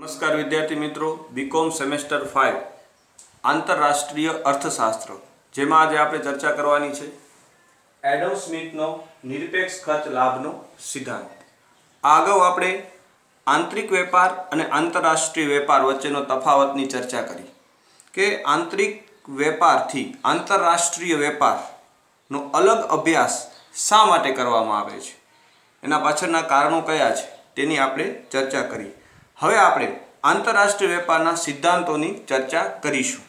नमस्कार विद्यार्थी मित्रों, बीकॉम सेमेस्टर 5 आंतरराष्ट्रीय अर्थशास्त्र जेमां आज आपणे चर्चा करवानी छे एडम स्मिथनो निरपेक्ष खर्च लाभनो सिद्धांत। अगाऊ आपणे आंतरिक वेपार अने आंतरराष्ट्रीय वेपार वच्चेनो तफावतनी चर्चा करी के आंतरिक वेपारथी आंतरराष्ट्रीय वेपारनो अलग अभ्यास शा माटे करवामां आवे छे, एना पाछळना कारणो कया छे तेनी आपणे चर्चा करी। हवे आपणे आंतरराष्ट्रीय वेपारना सिद्धांतोनी चर्चा करीशुं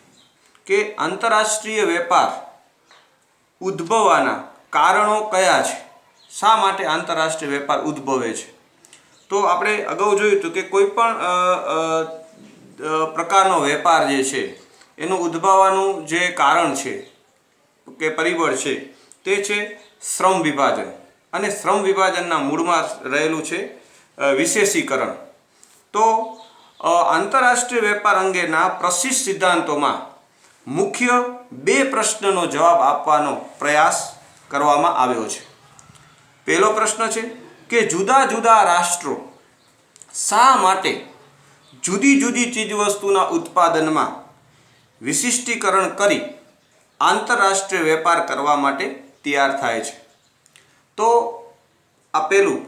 के आंतरराष्ट्रीय वेपार उद्भववाना कारणो कया छे, शा माटे आंतरराष्ट्रीय वेपार उद्भवे छे। तो आपणे अगाऊ जोयुं हतुं के कोईपण प्रकारनो वेपार जे छे एनुं उद्भववानुं जे कारण छे के परिबळ छे ते छे श्रम विभाजन अने श्रम विभाजनना मूळमां रहेલું छे विशेषीकरण। तो आंतरराष्ट्रीय वेपार अंगेना प्रसिद्ध सिद्धांतोमां मुख्य बे प्रश्ननो जवाब आपवानो प्रयास करवामां आव्यो छे। पहेलो प्रश्न छे के जुदा जुदा राष्ट्रो शा माटे जुदी जुदी चीजवस्तुना उत्पादनमां विशिष्टीकरण करी आंतरराष्ट्रीय वेपार करवा माटे तैयार थाय छे। तो आ पहेलुं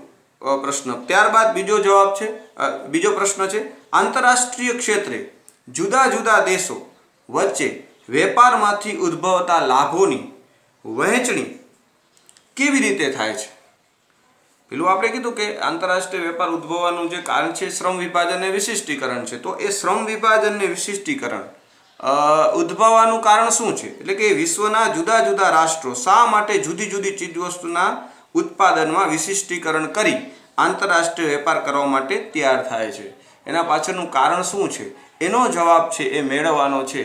प्रश्न। त्यारबाद बीजो प्रश्न है आंतरराष्ट्रीय क्षेत्रे जुदा जुदा देशों वच्चे वेपारमांथी उद्भवता लाभोनी वहेंचणी केवी रीते थाय छे। पेलुं आपणे कीधुं के आंतरराष्ट्रीय वेपार उद्भववानुं जे कारण छे श्रम विभाजन ने विशिष्टीकरण छे। तो ए श्रम विभाजन ने विशिष्टीकरण उद्भववानुं कारण शुं छे एटले के विश्वना जुदा जुदा राष्ट्रो शा माटे जुदी जुदी चीजवस्तुना उत्पादનમાં विशिष्टीकरण करी आंतरराष्ट्रीय वेपार करवा माटे तैयार थाय छे, एना पाछळनुं कारण शुं छे एनो जवाब छे ए मेळवવાનો छे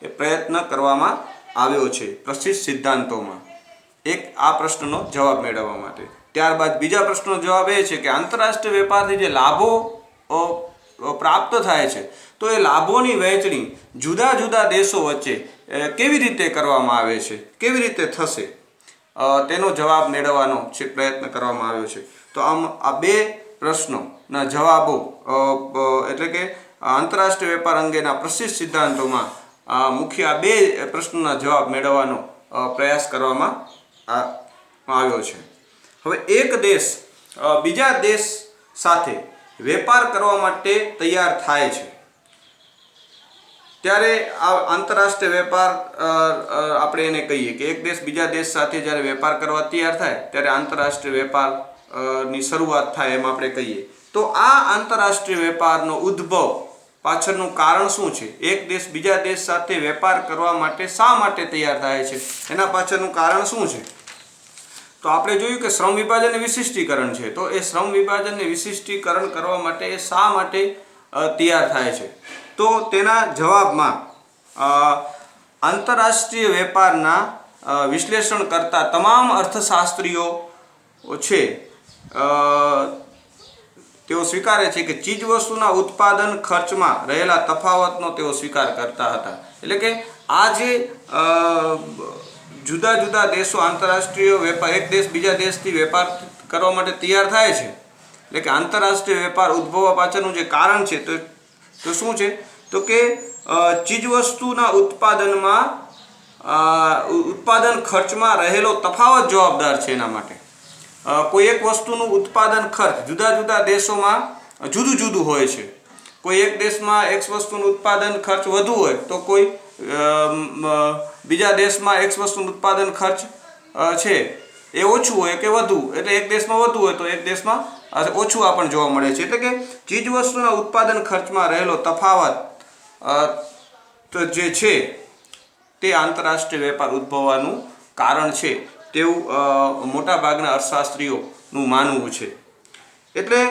ए प्रयत्न करवामां आव्यो छे प्रसिद्ध सिद्धांतोमां। एक आ प्रश्ननो जवाब मेळववा माटे। त्यारबाद बीजा प्रश्ननो जवाब ए छे के आंतरराष्ट्रीय वेपारथी जे लाभो प्राप्त थाय छे तो ए लाभोनी वहेंचणी जुदा जुदा देशो वच्चे केवी रीते करवामां आवे छे, केवी रीते थशे तेनो जवाब मेळवવાનો छे प्रयत्न करवामां आव्यो छे। तो आम आ बे प्रश्नोना जवाबो एटले के आंतरराष्ट्रीय वेपार अंगेना प्रसिद्ध सिद्धांतोमां मुख्य आ बे प्रश्नोना जवाब मेळवવાનો प्रयास करवामां आव्यो छे। हवे एक देश बीजा देश साथे वेपार करवा माटे तैयार थाय छे त्यारे आंतरराष्ट्रीय वेपार આપણે એને કહીએ કે એક દેશ બીજા દેશ સાથે જ્યારે વેપાર કરવા તૈયાર થાય ત્યારે આંતરરાષ્ટ્રીય વેપારની શરૂઆત થાય એમ આપણે કહીએ। તો આ આંતરરાષ્ટ્રીય વેપારનો ઉદ્ભવ પાછળનું કારણ શું છે, એક દેશ બીજા દેશ સાથે વેપાર કરવા માટે શા માટે તૈયાર થાય છે, એના પાછળનું કારણ શું છે। તો આપણે જોયું કે શ્રમ વિભાજન અને વિશિષ્ટીકરણ છે। તો એ શ્રમ વિભાજન અને વિશિષ્ટીકરણ કરવા માટે એ શા માટે તૈયાર થાય છે। तो तेना जवाबमां आंतरराष्ट्रीय वेपारना विश्लेषण करता तमाम अर्थशास्त्रीओ छे तेओ स्वीकारे छे के चीजवस्तुना उत्पादन खर्चमां रहेला तफावतनो तेओ स्वीकार करता हता। एटले के आ जे जुदा जुदा देशों आंतरराष्ट्रीय वेपार एक देश बीजा देशथी वेपार करवा माटे तैयार थाय छे एटले के आंतरराष्ट्रीय वेपार उद्भववा पाछळनुं जे कारण छे तो शुं छे तो के चीजवस्तुना उत्पादनमा उत्पादन खर्चमां रहेलो तफावत जवाबदार छे। एना माटे कोई एक वस्तुनुं उत्पादन खर्च जुदा जुदा देशोमां जुदुं जुदुं होय छे। कोई एक देशमां एक वस्तुनुं उत्पादन खर्च वधु होय तो कोई बीजा देशमां एक वस्तुनुं उत्पादन खर्च छे ए ओछुं होय के वधु, एटले एक देशमां वधु होय तो एक देशमां ओछुं आपणे जोवा मळे छे। एटले के चीजवस्तुना उत्पादन खर्चमां रहेलो तफावत तो जे छे ते आंतरराष्ट्रीय वेपार उद्भववानुं कारण छे तेवुं मोटा भागना अर्थशास्त्रीओनुं मानवुं छे। एटले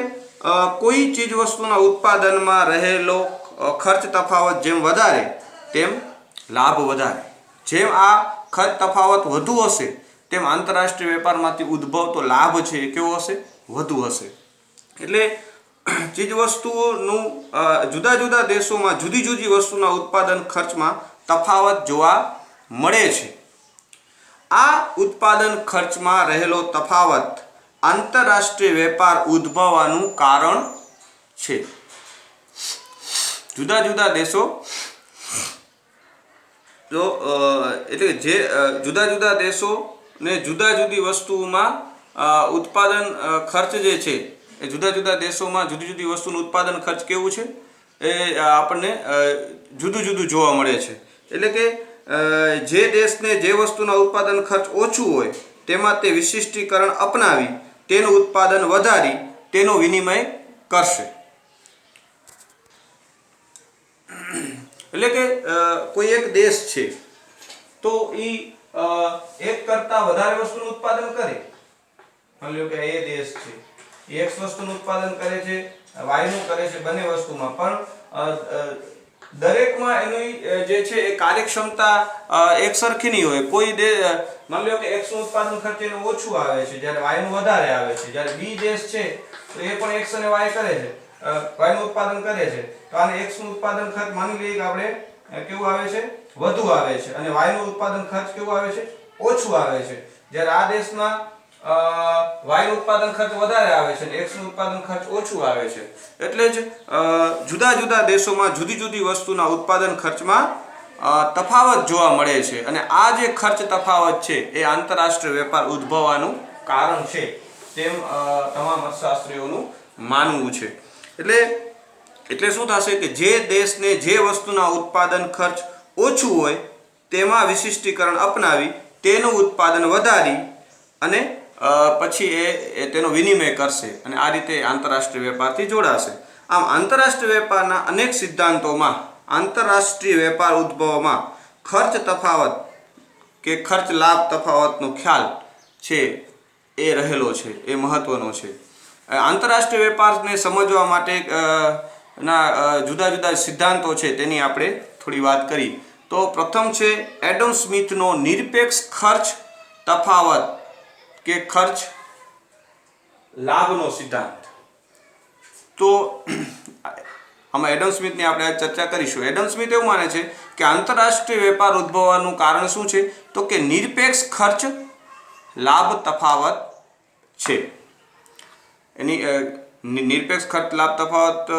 कोई चीजवस्तुना उत्पादनमां रहेलो खर्च तफावत जेम वधारे तेम लाभ वधारे, जेम आ खर्च तफावत वधु हशे तेम आंतरराष्ट्रीय वेपारमांथी उद्भवतो लाभ छे केवो हशे, वधु हशे। एटले चीजवस्तुओनुं जुदा जुदा देशोमां जुदी जुदी वस्तुना उत्पादन खर्चमां तफावत जोवा मळे छे। आ उत्पादन खर्चमां रहेलो तफावत आंतरराष्ट्रीय वेपार उद्भववानुं कारण छे। જુદા જુદા દેશો તો એટલે જે જુદા જુદા દેશો ને જુદા જુદી વસ્તુઓમાં ઉત્પાદન ખર્ચ જે છે એ જુદા જુદા દેશોમાં જુદી જુદી વસ્તુનું ઉત્પાદન ખર્ચ કેવું છે એ આપણને જુદું જુદું જોવા મળે છે. એટલે કે જે દેશને જે વસ્તુના ઉત્પાદન ખર્ચ ઓછું હોય તેમાં તે વિશિષ્ટીકરણ અપનાવી તેનું ઉત્પાદન વધારી તેનો વિનિમય કરશે. એટલે કે કોઈ એક દેશ છે તો એ એક કરતાં વધારે વસ્તુનું ઉત્પાદન કરે. માની લો કે એ દેશ છે એ એક વસ્તુનું ઉત્પાદન કરે છે, વાયનું કરે છે, બંને વસ્તુમાં, પણ દરેકમાં એની જે છે એ કાર્યક્ષમતા એક સરખી નહીં હોય. કોઈ માની લો કે X નું ઉત્પાદન ખર્ચ એનું ઓછું આવે છે જ્યારે વાયનું વધારે આવે છે. જ્યારે બી દેશ છે તો એ પણ X અને વાય કરે છે, વાયનું ઉત્પાદન કરે છે, તો આને X નું ઉત્પાદન ખર્ચ માની લઈએ કે આપણે કેવું આવે છે, વધુ આવે છે, અને વાયનું ઉત્પાદન ખર્ચ કેવું આવે છે, ઓછું આવે છે. જ્યારે આ દેશમાં વાયનું ઉત્પાદન ખર્ચ વધારે આવે છે અને X નું ઉત્પાદન ખર્ચ ઓછું આવે છે. એટલે જ જુદા જુદા દેશોમાં જુદી જુદી વસ્તુના ઉત્પાદન ખર્ચમાં તફાવત જોવા મળે છે. અને આ જે ખર્ચ તફાવત છે એ આંતરરાષ્ટ્રીય વેપાર ઉદ્ભવવાનું કારણ છે તેમ તમામ અર્થશાસ્ત્રીઓનું માનવું છે. એટલે શું થશે કે જે દેશને જે વસ્તુના ઉત્પાદન ખર્ચ ઓછું હોય તેમાં વિશિષ્ટીકરણ અપનાવી તેનું ઉત્પાદન વધારી અને પછી એ તેનો વિનિમય કરશે અને આ રીતે આંતરરાષ્ટ્રીય વેપારથી જોડાશે. આમ આંતરરાષ્ટ્રીય વેપારના અનેક સિદ્ધાંતોમાં આંતરરાષ્ટ્રીય વેપાર ઉદ્ભવમાં ખર્ચ તફાવત કે ખર્ચ લાભ તફાવતનો ખ્યાલ છે એ રહેલો છે, એ મહત્વનો છે. આંતરરાષ્ટ્રીય વેપારને સમજવા માટે જુદા જુદા સિદ્ધાંતો છે તેની આપણે થોડી વાત કરી. તો પ્રથમ છે એડમ સ્મિથનો નિરપેક્ષ ખર્ચ તફાવત કે ખર્ચ લાભનો સિદ્ધાંત. તો આમાં એડમ સ્મિથની આપણે ચર્ચા કરીશું. એડમ સ્મિથ એવું માને છે કે આંતરરાષ્ટ્રીય વેપાર ઉદ્ભવવાનું કારણ શું છે, તો કે નિરપેક્ષ ખર્ચ લાભ તફાવત છે. એની નિરપેક્ષ ખર્ચ લાભ તફાવત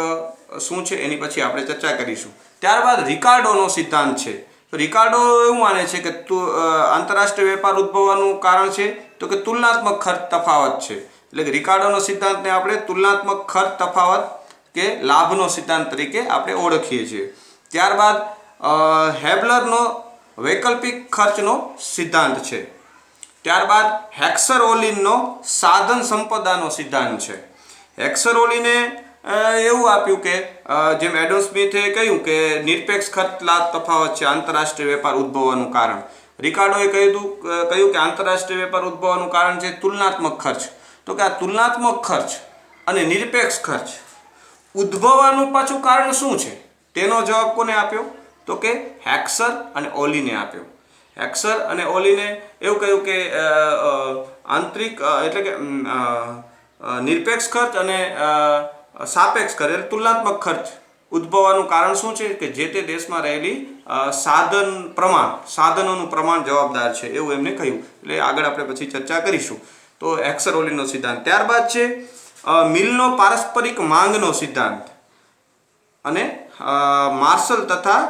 શું છે એની પછી આપણે ચર્ચા કરીશું. ત્યારબાદ રિકાર્ડોનો સિદ્ધાંત છે. તો રિકાર્ડો એવું માને છે કે આંતરરાષ્ટ્રીય વેપાર ઉદ્ભવવાનું કારણ છે તો કે તુલનાત્મક ખર્ચ તફાવત છે. એટલે કે રિકાર્ડોનો સિદ્ધાંતને આપણે તુલનાત્મક ખર્ચ તફાવત કે લાભનો સિદ્ધાંત તરીકે આપણે ઓળખીએ છીએ. ત્યારબાદ હેબલરનો વૈકલ્પિક ખર્ચનો સિદ્ધાંત છે. ત્યારબાદ હેક્સર ઓલિનનો સાધન સંપદાનો સિદ્ધાંત છે. હેક્સર ઓલિને એવું આપ્યું કે જેમ એડમ સ્મિથે કહ્યું કે નિરપેક્ષ ખર્ચ લાભ તફાવત છે આંતરરાષ્ટ્રીય વેપાર ઉદ્ભવવાનું કારણ. રિકાર્ડોએ કહ્યું કે આંતરરાષ્ટ્રીય વેપાર ઉદ્ભવવાનું કારણ છે તુલનાત્મક ખર્ચ. તો કે આ તુલનાત્મક ખર્ચ અને નિરપેક્ષ ખર્ચ ઉદ્ભવવાનું પાછું કારણ શું છે તેનો જવાબ કોને આપ્યો, તો કે હેક્સર અને ઓલિને આપ્યો. હેક્સર અને ઓલિને એવું કહ્યું કે આંતરિક એટલે કે નિરપેક્ષ ખર્ચ અને સાપેક્ષ ખર્ચ એટલે તુલનાત્મક ખર્ચ ઉદ્ભવવાનું કારણ શું છે કે જે તે દેશમાં રહેલી સાધનોનું પ્રમાણ જવાબદાર છે એવું એમને કહ્યું. એટલે આગળ આપણે પછી ચર્ચા કરીશું. તો હેક્સર ઓલિનનો સિદ્ધાંત. ત્યારબાદ છે મિલનો પારસ્પરિક માંગનો સિદ્ધાંત અને માર્શલ તથા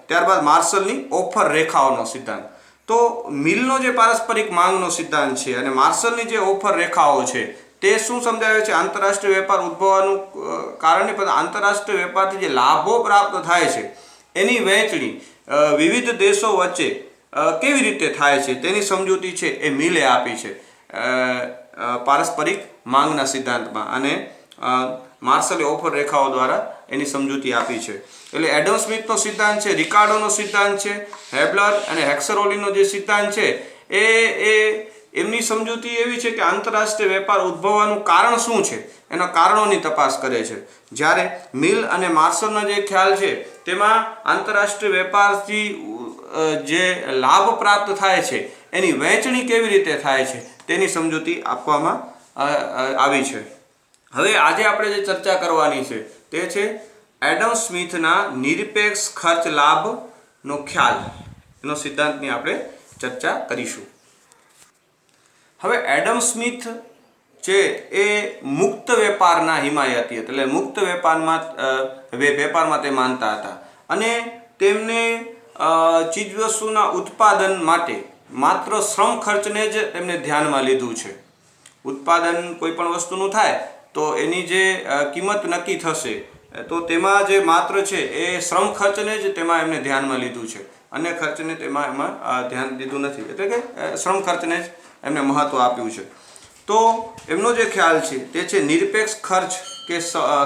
ત્યારબાદ માર્શલની ઓફર રેખાઓનો સિદ્ધાંત. તો મિલનો જે પારસ્પરિક માંગનો સિદ્ધાંત છે અને માર્શલની જે ઓફર રેખાઓ છે તે શું સમજાવે છે, આંતરરાષ્ટ્રીય વેપાર ઉદ્ભવવાનું કારણ નહીં, પણ આંતરરાષ્ટ્રીય વેપારથી જે લાભો પ્રાપ્ત થાય છે એની વહેંચણી વિવિધ દેશો વચ્ચે કેવી રીતે થાય છે તેની સમજૂતી છે એ મિલે આપી છે પારસ્પરિક માંગના સિદ્ધાંતમાં, અને માર્શલે ઓફર રેખાઓ દ્વારા એની સમજૂતી આપી છે. એટલે એડમ સ્મિથનો સિદ્ધાંત છે, રિકાર્ડોનો સિદ્ધાંત છે, હેબલર અને હેક્સર ઓલિનનો જે સિદ્ધાંત છે એ એમની સમજૂતી એવી છે કે આંતરરાષ્ટ્રીય વેપાર ઉદ્ભવવાનું કારણ શું છે એના કારણોની તપાસ કરે છે. જ્યારે મિલ અને માર્શલનો જે ખ્યાલ છે તેમાં આંતરરાષ્ટ્રીય વેપારથી જે લાભ પ્રાપ્ત થાય છે એની વહેંચણી કેવી રીતે થાય છે તેની સમજૂતી આપવામાં આવી છે. હવે આજે આપણે જે ચર્ચા કરવાની છે તે છે એડમ સ્મિથના નિરપેક્ષ ખર્ચ લાભનો ખ્યાલ, એનો સિદ્ધાંતની આપણે ચર્ચા કરીશું. હવે એડમ સ્મિથ છે એ મુક્ત વેપારના હિમાયતી હતા, એટલે મુક્ત વેપારમાં તે માનતા હતા અને તેમને ચીજવસ્તુના ઉત્પાદન માટે માત્ર શ્રમ ખર્ચને જ તેમને ધ્યાનમાં લીધું છે. ઉત્પાદન કોઈ પણ વસ્તુનું થાય તો એની જે કિંમત નક્કી થશે તો તેમાં જે માત્ર છે એ શ્રમ ખર્ચને જ તેમાં એમને ધ્યાનમાં લીધું છે, અન્ય ખર્ચને એમાં ધ્યાન દીધું નથી, એટલે કે શ્રમ ખર્ચને જ એમને મહત્વ આપ્યું છે. તો એમનો જે ખ્યાલ છે તે છે નિરપેક્ષ ખર્ચ કે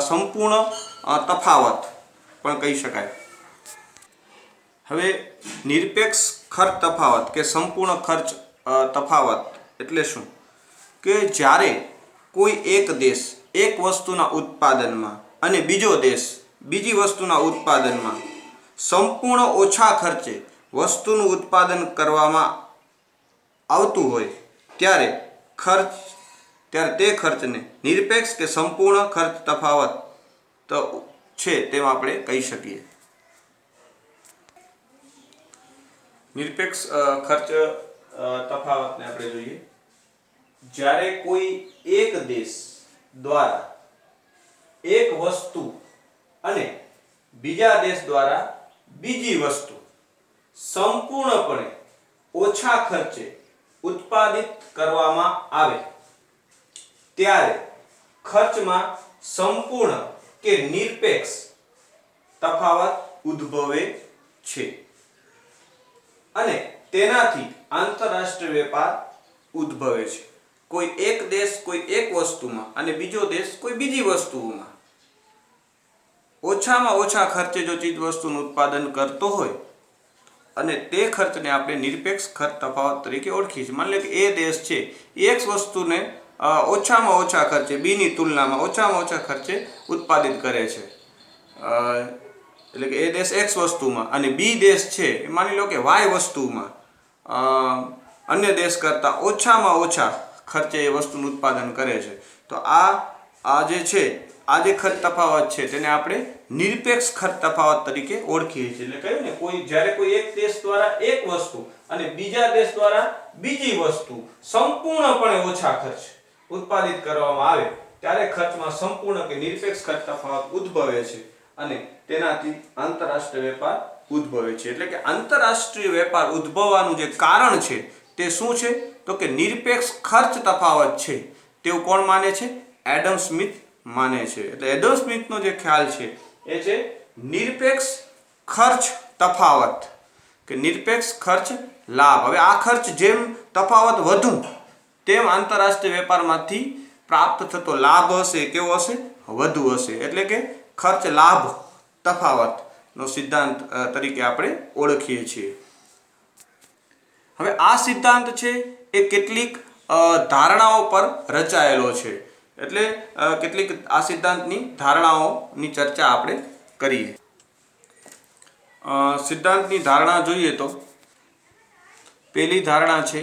સંપૂર્ણ તફાવત પણ કહી શકાય. હવે નિરપેક્ષ ખર્ચ તફાવત કે સંપૂર્ણ ખર્ચ તફાવત એટલે શું? કે જ્યારે કોઈ એક દેશ એક વસ્તુના ઉત્પાદનમાં અને બીજો દેશ બીજી વસ્તુના ઉત્પાદનમાં સંપૂર્ણ ઓછા ખર્ચે વસ્તુનું ઉત્પાદન કરવામાં આવતું હોય ત્યારે તે ખર્ચને નિરપેક્ષ કે સંપૂર્ણ ખર્ચ તફાવત છે તેમ આપણે કહી શકીએ. નિરપેક્ષ ખર્ચ તફાવતને આપણે જોઈએ. જ્યારે કોઈ એક દેશ દ્વારા એક વસ્તુ અને બીજા દેશ દ્વારા બીજી વસ્તુ સંપૂર્ણપણે ઓછા ખર્ચે ઉત્પાદિત કરવામાં આવે ત્યારે ખર્ચમાં સંપૂર્ણ કે નિરપેક્ષ તફાવત ઉદ્ભવે છે અને તેનાથી આંતરરાષ્ટ્રીય વેપાર ઉદ્ભવે છે. કોઈ એક દેશ કોઈ એક વસ્તુમાં અને બીજો દેશ કોઈ બીજી વસ્તુઓમાં ઓછામાં ઓછા ખર્ચે જો ચીજ વસ્તુનું ઉત્પાદન કરતો હોય અને તે ખર્ચને આપણે નિરપેક્ષ ખર્ચ તફાવત તરીકે ઓળખીએ છીએ. માની લો કે એ દેશ છે એક વસ્તુને ઓછામાં ઓછા ખર્ચે બીની તુલનામાં ઓછામાં ઓછા ખર્ચે ઉત્પાદિત કરે છે, એટલે કે એ દેશ X વસ્તુમાં અને બી દેશ છે માની લો કે Y વસ્તુમાં અન્ય દેશ કરતાં ઓછામાં ઓછા ખર્ચે એ વસ્તુનું ઉત્પાદન કરે છે. તો આ જે છે આ જે ખર્ચ તફાવત છે તેને આપણે નિરપેક્ષ ખર્ચ તફાવત તરીકે ઓળખીએ છીએ. એટલે કહ્યું ને જ્યારે કોઈ એક દેશ દ્વારા એક વસ્તુ અને બીજા દેશ દ્વારા બીજી વસ્તુ સંપૂર્ણપણે ઓછા ખર્ચ ઉત્પાદિત કરવામાં આવે ત્યારે ખર્ચમાં સંપૂર્ણ કે નિરપેક્ષ ખર્ચ તફાવત ઉદ્ભવે છે અને તેનાથી આંતરરાષ્ટ્રીય વેપાર ઉદ્ભવે છે. એટલે કે આંતરરાષ્ટ્રીય વેપાર ઉદ્ભવવાનું જે કારણ છે તે શું છે? તો કે નિરપેક્ષ ખર્ચ તફાવત છે તેવું કોણ માને છે? એડમ સ્મિથ માને છે. એટલે એડમ સ્મિથનો જે ખ્યાલ છે એ છે નિરપેક્ષ ખર્ચ તફાવત કે નિરપેક્ષ ખર્ચ લાભ. હવે આ ખર્ચ જેમ તફાવત વધુ તેમ આંતરરાષ્ટ્રીય વેપારમાંથી પ્રાપ્ત થતો લાભ હશે કેવો હશે? વધુ હશે. એટલે કે ખર્ચ લાભ તફાવતનો સિદ્ધાંત તરીકે આપણે ઓળખીએ છીએ. હવે આ સિદ્ધાંત છે એ કેટલીક ધારણાઓ પર રચાયેલો છે, એટલે કેટલીક આ સિદ્ધાંતની ધારણાઓની ચર્ચા આપણે કરીએ. સિદ્ધાંતની ધારણા જોઈએ તો પહેલી ધારણા છે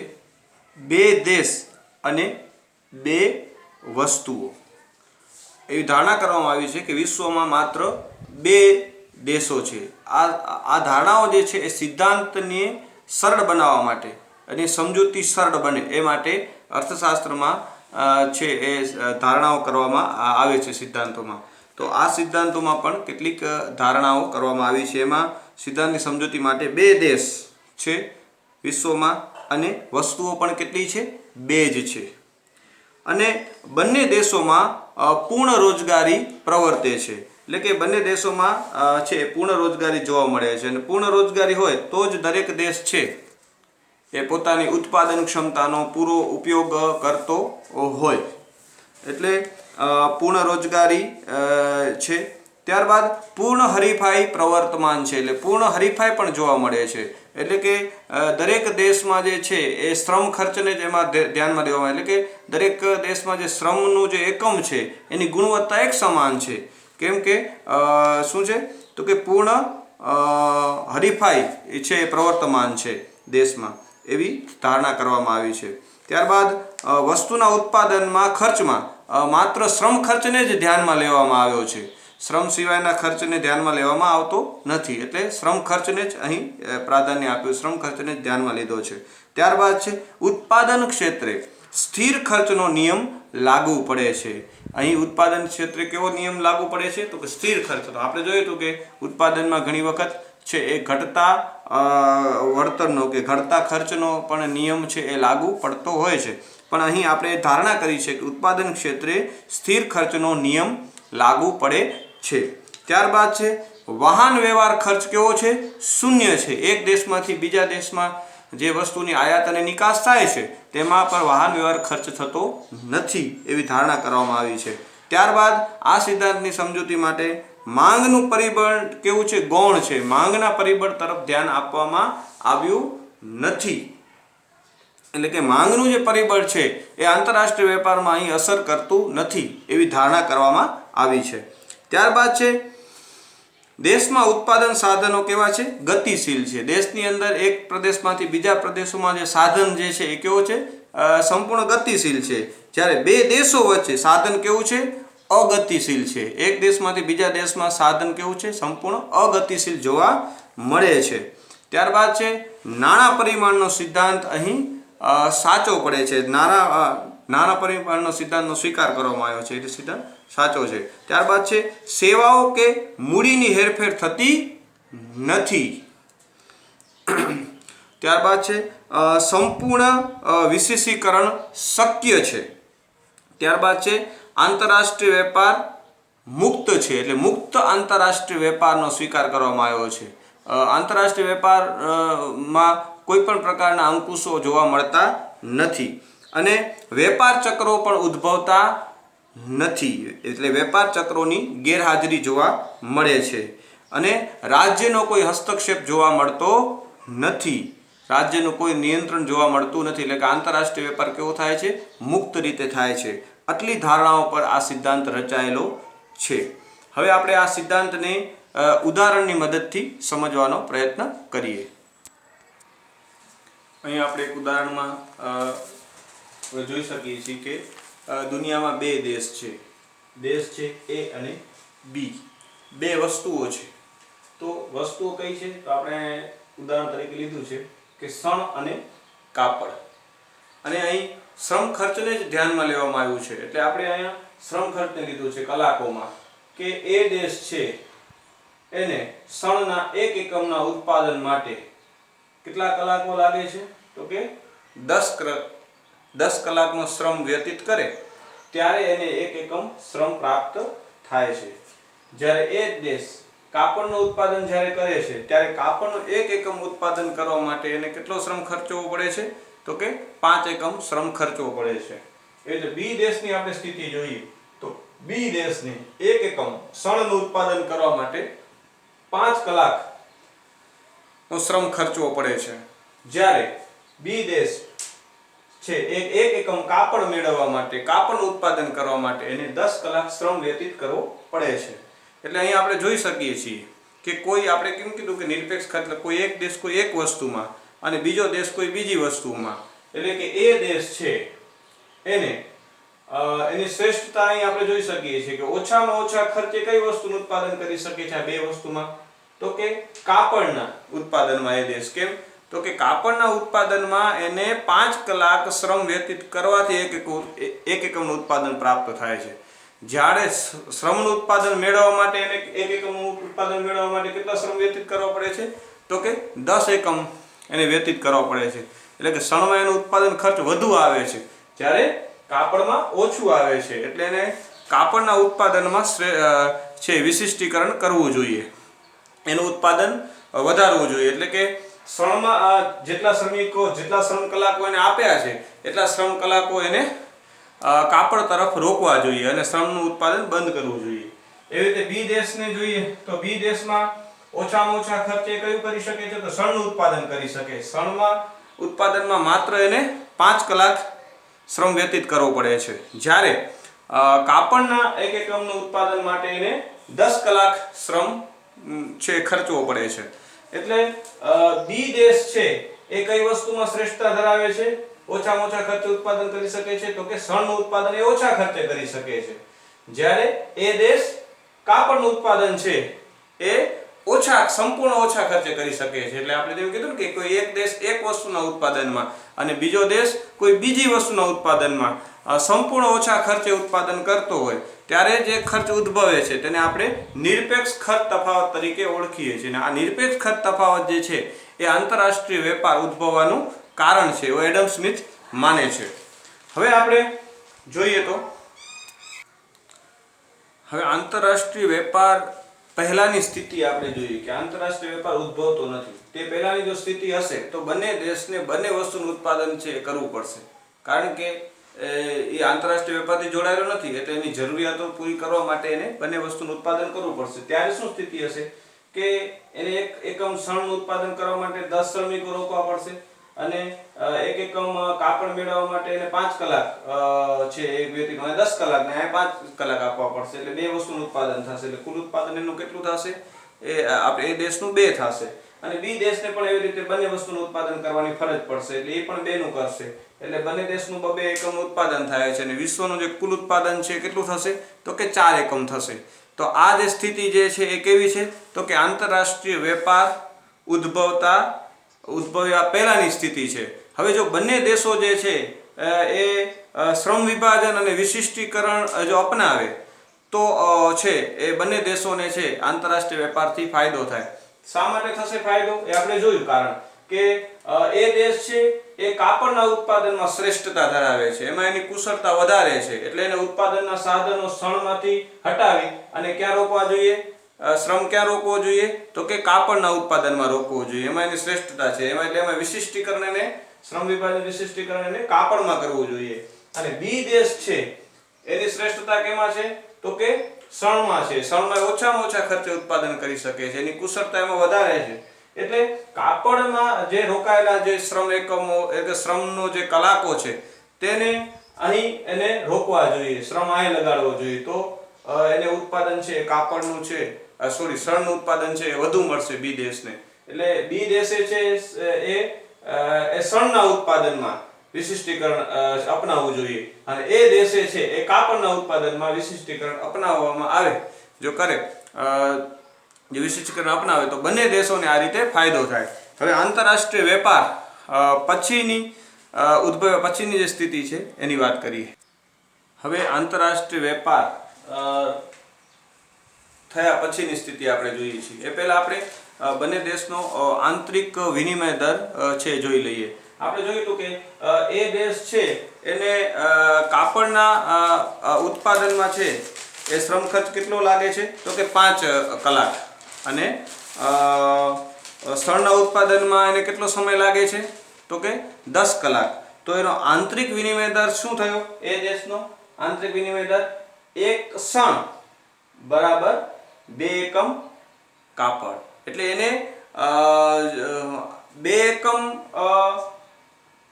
બે દેશ અને બે વસ્તુઓ. એવી ધારણા કરવામાં આવી છે કે વિશ્વમાં માત્ર બે દેશો છે. આ ધારણાઓ જે છે એ સિદ્ધાંતને સરળ બનાવવા માટે અને સમજૂતી સરળ બને એ માટે અર્થશાસ્ત્રમાં છે એ ધારણાઓ કરવામાં આવે છે સિદ્ધાંતોમાં. તો આ સિદ્ધાંતોમાં પણ કેટલીક ધારણાઓ કરવામાં આવી છે. એમાં સિદ્ધાંતની સમજૂતી માટે બે દેશ છે વિશ્વમાં અને વસ્તુઓ પણ કેટલી છે? બે જ છે. અને બંને દેશોમાં પૂર્ણ રોજગારી પ્રવર્તે છે. એટલે કે બંને દેશોમાં છે પૂર્ણ રોજગારી જોવા મળે છે અને પૂર્ણ રોજગારી હોય તો જ દરેક દેશ છે એ પોતાની ઉત્પાદન ક્ષમતાનો પૂરો ઉપયોગ કરતો હોય. એટલે પૂર્ણ રોજગારી છે. ત્યારબાદ પૂર્ણ હરીફાઈ પ્રવર્તમાન છે, એટલે પૂર્ણ હરીફાઈ પણ જોવા મળે છે. એટલે કે દરેક દેશમાં જે છે એ શ્રમ ખર્ચને જ એમાં ધ્યાનમાં દેવામાં, એટલે કે દરેક દેશમાં જે શ્રમનું જે એકમ છે એની ગુણવત્તા એક સમાન છે. કેમ કે શું છે? તો કે પૂર્ણ હરીફાઈ છે એ પ્રવર્તમાન છે દેશમાં, એવી ધારણા કરવામાં આવી છે. ત્યારબાદ વસ્તુના ઉત્પાદનમાં ખર્ચમાં માત્ર શ્રમ ખર્ચને જ ધ્યાનમાં લેવામાં આવ્યો છે, શ્રમ સિવાયના ખર્ચને ધ્યાનમાં લેવામાં આવતો નથી. એટલે શ્રમ ખર્ચને જ અહીં પ્રાધાન્ય આપ્યું, શ્રમ ખર્ચને જ ધ્યાનમાં લીધો છે. ત્યારબાદ છે ઉત્પાદન ક્ષેત્રે સ્થિર ખર્ચનો નિયમ લાગુ પડે છે। અહીં ઉત્પાદન ક્ષેત્રે કેવો નિયમ લાગુ પડે છે તો કે સ્થિર ખર્ચ। તો આપણે જોયું હતું કે ઉત્પાદનમાં ઘણી વખત છે એ ઘટતા વળતરનો કે ઘટતા ખર્ચનો પણ નિયમ છે એ લાગુ પડતો હોય છે, પણ અહીં આપણે ધારણા કરી છે કે ઉત્પાદન ક્ષેત્રે સ્થિર ખર્ચનો નિયમ લાગુ પડે છે। ત્યારબાદ છે વાહન વ્યવહાર ખર્ચ કેવો છે? શૂન્ય છે। એક દેશમાંથી બીજા દેશમાં જે વસ્તુની આયાત અને નિકાસ થાય છે તેમાં પણ વાહન વ્યવહાર ખર્ચ થતો નથી એવી ધારણા કરવામાં આવી છે। ત્યારબાદ આ સિદ્ધાંતની સમજૂતી માટે માંગનું પરિબળ કેવું છે? ગૌણ છે। માંગના પરિબળ તરફ ધ્યાન આપવામાં આવ્યું નથી, એટલે કે માંગનું જે પરિબળ છે એ આંતરરાષ્ટ્રીય વેપારમાં અહીં અસર કરતું નથી એવી ધારણા કરવામાં આવી છે। ત્યારબાદ છે દેશમાં ઉત્પાદન સાધનો કેવા છે? ગતિશીલ છે। દેશની અંદર એક પ્રદેશમાંથી બીજા પ્રદેશોમાં જે સાધન જે છે એ કેવો છે? સંપૂર્ણ ગતિશીલ છે। જ્યારે બે દેશો વચ્ચે સાધન કેવું છે? અગતિશીલ છે। એક દેશમાંથી બીજા દેશમાં સાધન કેવું છે? સંપૂર્ણ અગતિશીલ જોવા મળે છે। ત્યારબાદ છે નાણાં પરિમાણનો સિદ્ધાંત અહીં સાચો પડે છે। નાણાં પરિમાણનો સિદ્ધાંતનો સ્વીકાર કરવામાં આવ્યો છે, એટલે સિદ્ધાંત સાચો છે। ત્યારબાદ છે સેવાઓ કે મૂડીની હેરફેર થતી નથી। ત્યારબાદ છે સંપૂર્ણ વિશેષીકરણ શક્ય છે। ત્યારબાદ છે આંતરરાષ્ટ્રીય વેપાર મુક્ત છે, એટલે મુક્ત આંતરરાષ્ટ્રીય વેપારનો સ્વીકાર કરવામાં આવ્યો છે। આંતરરાષ્ટ્રીય વેપારમાં કોઈ પણ પ્રકારના અંકુશો જોવા મળતા નથી અને વેપાર ચક્રો પણ ઉદ્ભવતા નથી, એટલે વેપાર ચક્રોની ગેરહાજરી જોવા મળે છે અને રાજ્યનો કોઈ હસ્તક્ષેપ જોવા મળતો નથી, રાજ્યનું કોઈ નિયંત્રણ જોવા મળતું નથી, એટલે કે આંતરરાષ્ટ્રીય વેપાર કેવો થાય છે? મુક્ત રીતે થાય છે। આટલી ધારણાઓ પર આ સિદ્ધાંત રચાયેલો છે। હવે આપણે આ સિદ્ધાંતને ઉદાહરણની મદદથી સમજવાનો પ્રયત્ન કરીએ। અહીં આપણે એક ઉદાહરણમાં જોઈ શકીએ છીએ કે દુનિયામાં બે દેશ છે, દેશ છે એ અને બી, બે વસ્તુઓ છે। તો વસ્તુઓ કઈ છે? તો આપણે ઉદાહરણ તરીકે લીધું છે કે શણ અને કાપડ, અને અહીં શ્રમ ખર્ચને જ ધ્યાનમાં લેવામાં આવ્યું છે, એટલે આપણે અહીંયા શ્રમ ખર્ચને લીધું છે કલાકોમાં, કે એ દેશ છે એને શણના 1 એકમના ઉત્પાદન માટે કેટલા કલાકો લાગે છે? તો કે 10 કલાકનો શ્રમ વ્યતીત કરે ત્યારે એને 1 એકમ શ્રમ પ્રાપ્ત થાય છે। જ્યારે એ જ દેશ કાપડનું ઉત્પાદન જ્યારે કરે છે ત્યારે કાપડનું 1 એકમ ઉત્પાદન કરવા માટે એને કેટલો શ્રમ ખર્ચવો પડે છે? તો કે 5 એકમ શ્રમ ખર્ચવો પડે છે। એટલે બી દેશની આપણે સ્થિતિ જોઈએ તો બી દેશને 1 એકમ શણનું ઉત્પાદન કરવા માટે 5 કલાકનો શ્રમ ખર્ચવો પડે છે, જ્યારે બી દેશ છે એક એકમ કાપડ મેળવવા માટે, કાપડનું ઉત્પાદન કરવા માટે એને 10 કલાક શ્રમ વ્યતીત કરવો પડે છે। એટલે અહીં આપણે જોઈ શકીએ છીએ કે કોઈ આપણે કેમ કીધું કે નિરપેક્ષ ખર્ચ, કોઈ એક દેશ કોઈ એક વસ્તુમાં અને બીજો દેશ કોઈ બીજી વસ્તુમાં, એટલે કે એ દેશ છે એને એની શ્રેષ્ઠતા અહીં આપણે જોઈ શકીએ છીએ કે ઓછામાં ઓછા ખર્ચે કઈ વસ્તુનું ઉત્પાદન કરી શકે છે આ બે વસ્તુમાં? તો કે કાપડના ઉત્પાદનમાં એ દેશ। કેમ? તો કે કાપડના ઉત્પાદનમાં એને 5 કલાક શ્રમ વ્યતીત કરવાથી 1 એકમનું ઉત્પાદન પ્રાપ્ત થાય છે, જ્યારે શ્રમનું ઉત્પાદન મેળવવા માટે એને 1 એકમનું ઉત્પાદન મેળવવા માટે કેટલા શ્રમ વ્યતીત કરવા પડે છે? તો કે 10 એકમ એને વ્યતીત કરવા પડે છે, એટલે કે શણમાં એનું ઉત્પાદન ખર્ચ વધુ આવે છે જ્યારે કાપડમાં ઓછું આવે છે, એટલે એને કાપડના ઉત્પાદનમાં છે વિશિષ્ટીકરણ કરવું જોઈએ, એનું ઉત્પાદન વધારવું જોઈએ, એટલે કે શ્રમમાં જેટલા શ્રમિકો જેટલા શ્રમ કલાકો એને આપ્યા છે એટલા શ્રમ કલાકો એને કાપડ તરફ રોકવા જોઈએ અને શ્રમનું ઉત્પાદન બંધ કરવું જોઈએ। એવી રીતે બી દેશને જોઈએ તો બી દેશમાં ઓછામાં ઓછા ખર્ચે કયું કરી શકે છે? તો શણનું ઉત્પાદન કરી શકે। શણમાં ઉત્પાદનમાં માત્ર એને 5 કલાક શ્રમ વ્યતીત કરવો પડે છે, જ્યારે કાપડના 1 એકમનું ઉત્પાદન માટે એને 10 કલાક શ્રમ છે ખર્ચવો પડે છે। એટલે બી દેશ છે એ કઈ વસ્તુમાં શ્રેષ્ઠતા ધરાવે છે? ઓછામાં ઓછા ખર્ચે ઉત્પાદન કરી શકે છે, તો કે શણનું ઉત્પાદન એ ઓછા ખર્ચે કરી શકે છે, જ્યારે એ દેશ કાપડનું ઉત્પાદન છે એ સંપૂર્ણ ઓછા ખર્ચે કરી શકે છે. એટલે આપણે જેમ કીધું ને કે કોઈ એક દેશ એક વસ્તુના ઉત્પાદનમાં અને બીજો દેશ કોઈ બીજી વસ્તુના ઉત્પાદનમાં સંપૂર્ણ ઓછા ખર્ચે ઉત્પાદન કરતો હોય ત્યારે જે ખર્ચ ઉદ્ભવે છે તેને આપણે નિરપેક્ષ ખર્ચ તફાવત તરીકે ઓળખીએ છીએ. અને આ નિરપેક્ષ ખર્ચ તફાવત જે છે એ આંતરરાષ્ટ્રીય વેપાર ઉદ્ભવવાનું કારણ છે એવું એડમ સ્મિથ માને છે. હવે આપણે જોઈએ તો હવે આંતરરાષ્ટ્રીય વેપાર પહેલાની સ્થિતિ આપણે જોઈએ કે આંતરરાષ્ટ્રીય વેપાર ઉદ્ભવતો નથી. તે પહેલાની જો સ્થિતિ હશે તો બંને દેશને બંને વસ્તુનું ઉત્પાદન છે એ કરવું પડશે, કારણ કે એ આંતરરાષ્ટ્રીય વેપારથી જોડાયેલો નથી એટલે એની જરૂરિયાતો પૂરી કરવા માટે એને બંને વસ્તુનું ઉત્પાદન કરવું પડશે. ત્યારે શું સ્થિતિ હશે કે એને એક એકમ શણનું ઉત્પાદન કરવા માટે 10 શ્રમિકો રોકવા પડશે અને એક એકમ કાપડ મેળવવા માટે એને 5 કલાક છે એક વ્યક્તિનો 10 કલાક ને 5 કલાક આપવા પડશે એટલે બે વસ્તુનું ઉત્પાદન થશે. એટલે કુલ ઉત્પાદન એનું કેટલું થશે એ આપણે એ દેશનું 2 થશે અને બી દેશને પણ એવી રીતે બંને વસ્તુનું ઉત્પાદન કરવાની ફરજ પડશે એટલે એ પણ 2 નું કરશે એટલે બંને દેશનું 2 એકમ ઉત્પાદન થાય છે અને વિશ્વનું જે કુલ ઉત્પાદન છે કેટલું થશે તો કે 4 એકમ થશે. તો આ જે સ્થિતિ જે છે એ કેવી છે તો કે આંતરરાષ્ટ્રીય વેપાર ઉદ્ભવ્યા પહેલાની સ્થિતિ છે. હવે જો બંને દેશો જે છે એ શ્રમ વિભાજન અને વિશિષ્ટીકરણ જો અપનાવે તો છે એ બંને દેશોને છે આંતરરાષ્ટ્રીય વેપારથી ફાયદો થાય. શા માટે થશે ફાયદો એ આપણે જોયું. કારણ કે એ દેશ છે એ કાપડના ઉત્પાદનમાં શ્રેષ્ઠતા ધરાવે છે, એમાં એની કુશળતા વધારે છે એટલે એને ઉત્પાદનના સાધનો શણમાંથી હટાવી અને ક્યાં રોકવા જોઈએ, શ્રમ ક્યાં રોકવો જોઈએ તો કે કાપડના ઉત્પાદનમાં રોકવો જોઈએ. એમાં એની શ્રેષ્ઠતા છે. એમાં વિશિષ્ટીકરણ એને શ્રમ વિભાજન વિશિષ્ટીકરણ એને કાપડમાં કરવું જોઈએ. અને બી દેશ છે એની શ્રેષ્ઠતા કેમાં છે તો કે શણમાં છે. શણમાં ઓછામાં ઓછા ખર્ચે ઉત્પાદન કરી શકે છે, એની કુશળતા એમાં વધારે છે. એટલે કાપડમાં જે રોકાયેલા જે શ્રમ એકમો એટલે શ્રમનો જે કલાકો છે તેને અહીં એને રોકવા જોઈએ, શ્રમ અહીં લગાડવો જોઈએ તો એને ઉત્પાદન છે કાપડનું છે શણનું ઉત્પાદન છે એ વધુ મળશે બી દેશને. એટલે બી દેશે છે એ શણના ઉત્પાદનમાં વિશિષ્ટીકરણ અપનાવવું જોઈએ અને એ દેશે છે એ કાપડના ઉત્પાદનમાં વિશિષ્ટીકરણ અપનાવવામાં આવે જો કરે જે વિશિષ્ટીકરણ અપનાવે તો બંને દેશોને આ રીતે ફાયદો થાય. હવે આંતરરાષ્ટ્રીય વેપાર ઉદ્ભવ્યા પછીની જે સ્થિતિ છે એની વાત કરીએ. હવે આંતરરાષ્ટ્રીય વેપાર થયા પછીની સ્થિતિ આપણે જોઈએ છીએ. એ પહેલા આપણે બંને દેશનો આંતરિક વિનિમય દર છે જોઈ લઈએ. આપણે જોયું હતું કે એ દેશ છે એને કાપડના ઉત્પાદનમાં છે એ શ્રમ ખર્ચ કેટલો લાગે છે તો કે 5 કલાક અને શણના ઉત્પાદનમાં એને કેટલો સમય લાગે છે તો કે 10 કલાક. તો એનો આંતરિક વિનિમય દર શું થયો? એ દેશનો આંતરિક વિનિમય દર 1 શણ બરાબર 2 એકમ કાપડ. એટલે એને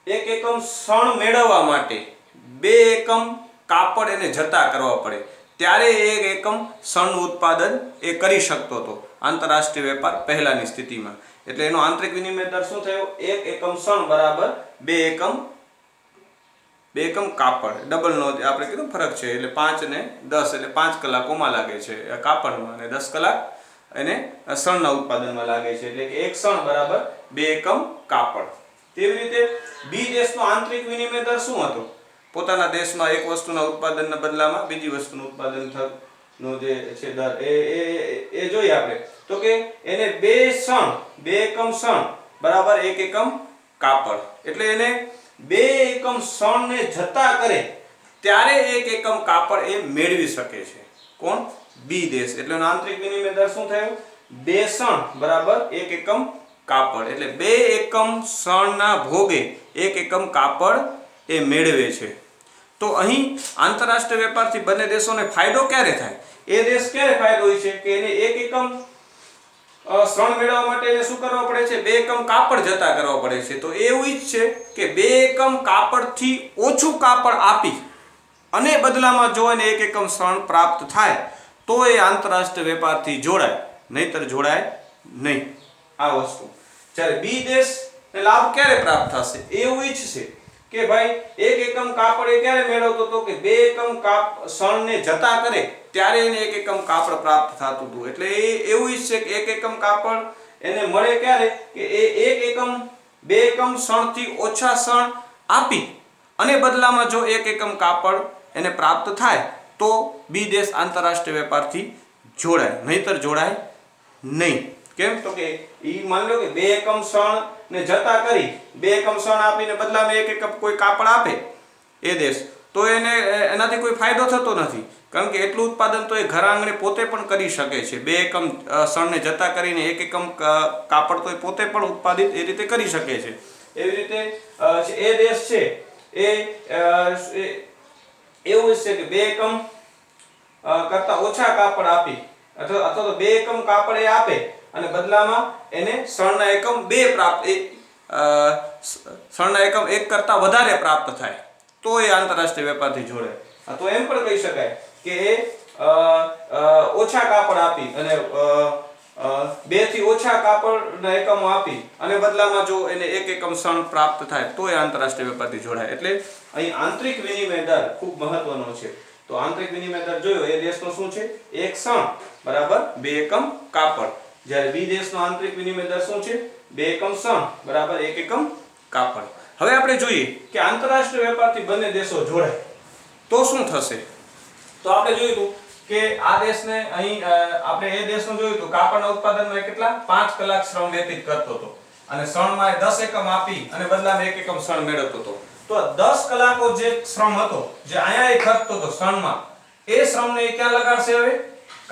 1 એકમ શણ મેળવવા માટે 2 એકમ કાપડ એને જતા કરવા પડે ત્યારે 1 એકમ શણનું ઉત્પાદન એ કરી શકતો હતો આંતરરાષ્ટ્રીય વેપાર પહેલાની સ્થિતિમાં. એટલે એનો આંતરિક વિનિમય દર શું થયો? 1 એકમ શણ બરાબર 2 એકમ કાપડ. ડબલનો આપણે કીધું ફરક છે એટલે 5 ને 10 એટલે 5 કલાકોમાં લાગે છે કાપડમાં અને 10 કલાક એને શણના ઉત્પાદનમાં લાગે છે. એટલે કે 1 શણ બરાબર 2 એકમ કાપડ. તેવી રીતે બી દેશનો આંતરિક વિનિમય દર શું હતો? પોતાના દેશમાં એક વસ્તુના ઉત્પાદનના બદલામાં બીજી વસ્તુનું ઉત્પાદન નો જે છે દર એ જોઈએ આપણે તો કે એને 2 એકમ શણ બરાબર 1 એકમ કાપડ. એટલે એને 2 એકમ શણને જતા કરે ત્યારે 1 એકમ કાપડ એ મેળવી શકે છે. કોણ? બી દેશ. એટલે એનો આંતરિક વિનિમય દર શું થયો? 2 શણ બરાબર 1 એકમ કાપડ. એટલે 2 એકમ શણના ભોગે 1 એકમ કાપડ એ મેળવે છે. તો અહીં આંતરરાષ્ટ્રીય વેપારથી બંને દેશોને ફાયદો ક્યારે થાય? એ દેશ ક્યારે ફાયદો હોય છે કે એને 1 એકમ શણ મેળવવા માટે એને શું કરવા પડે છે? 2 એકમ કાપડ જતા કરવા પડે છે. તો એવું ઈચ્છે કે 2 એકમ કાપડથી ઓછું કાપડ આપી અને બદલામાં જો એને 1 એકમ શણ પ્રાપ્ત થાય તો એ આંતરરાષ્ટ્રીય વેપારથી જોડાય, નહીતર જોડાય નહીં. આ વસ્તુ જ્યારે બી દેશને લાભ ક્યારે પ્રાપ્ત થશે? એવું ઈચ્છશે કે ભાઈ 1 એકમ કાપડ એ ક્યારે મેળવતો હતો કે 2 એકમ શણને જતા કરે ત્યારે એને 1 એકમ કાપડ પ્રાપ્ત થતું હતું. એટલે એ એવું ઈચ્છે કે 1 એકમ કાપડ એને મળે ક્યારે કે એ 1 એકમ 2 એકમ શણથી ઓછા શણ આપી અને બદલામાં જો 1 એકમ કાપડ એને પ્રાપ્ત થાય તો બી દેશ આંતરરાષ્ટ્રીય વેપારથી જોડાય, નહીતર જોડાય નહીં. કેમ તો કે ઈ માની લો કે 2 એકમ શણ ને જતા કરી 2 એકમ શણ આપીને બદલામાં 1 એકમ કોઈ કાપડ આપે એ દેશ, તો એને એનાથી કોઈ ફાયદો થતો નથી. કારણ કે એટલું ઉત્પાદન તો એ ઘર આંગણે પોતે પણ કરી શકે છે. 2 એકમ શણને જતા કરીને 1 એકમ કાપડ તો એ પોતે પણ ઉત્પાદિત એ રીતે કરી શકે છે. એવી રીતે એ દેશ છે એ એવું છે કે 2 એકમ કરતા ઓછા કાપડ આપી અથવા તો 2 એકમ કાપડ એ આપે અને બદલામાં એને શણના એકમ 2 પ્રાપ્ત શણના એકમ 1 કરતા વધારે પ્રાપ્ત થાય તો એ આંતરરાષ્ટ્રીય વેપારથી જોડાય. તો એમ પણ કહી શકાય કે એ ઓછા કાપડ આપી અને 2 થી ઓછા કાપડના એકમો આપી અને બદલામાં જો એને 1 એકમ શણ પ્રાપ્ત થાય તો એ આંતરરાષ્ટ્રીય વેપારથી જોડાય. એટલે અહીં આંતરિક વિનિમય દર ખૂબ મહત્વનો છે. તો આંતરિક વિનિમય દર જોયો એ દેશનો શું છે? 1 શણ બરાબર 2 એકમ કાપડ. જ્યારે બી દેશનો આંતરિક વિનિમય દર શું છે? 2 એકમ શણ બરાબર 1 એકમ કાપડ. હવે આપણે જોઈએ કે આંતરરાષ્ટ્રીય વેપારથી બંને દેશો જોડાય તો શું થશે. તો આપણે જોયું કે આ દેશને અહીં આપણે એ દેશનું જોયું હતું કાપડના ઉત્પાદનમાં કેટલા 5 કલાક શ્રમ વ્યતીત કરતો હતો અને શણમાં 10 એકમ આપી અને બદલામાં 1 એકમ શણ મેળવતો હતો. તો 10 કલાકો જે શ્રમ હતો જે અહીંયા એ ખર્ચતો હતો શણમાં, એ શ્રમને ક્યાં લગાડશે? હવે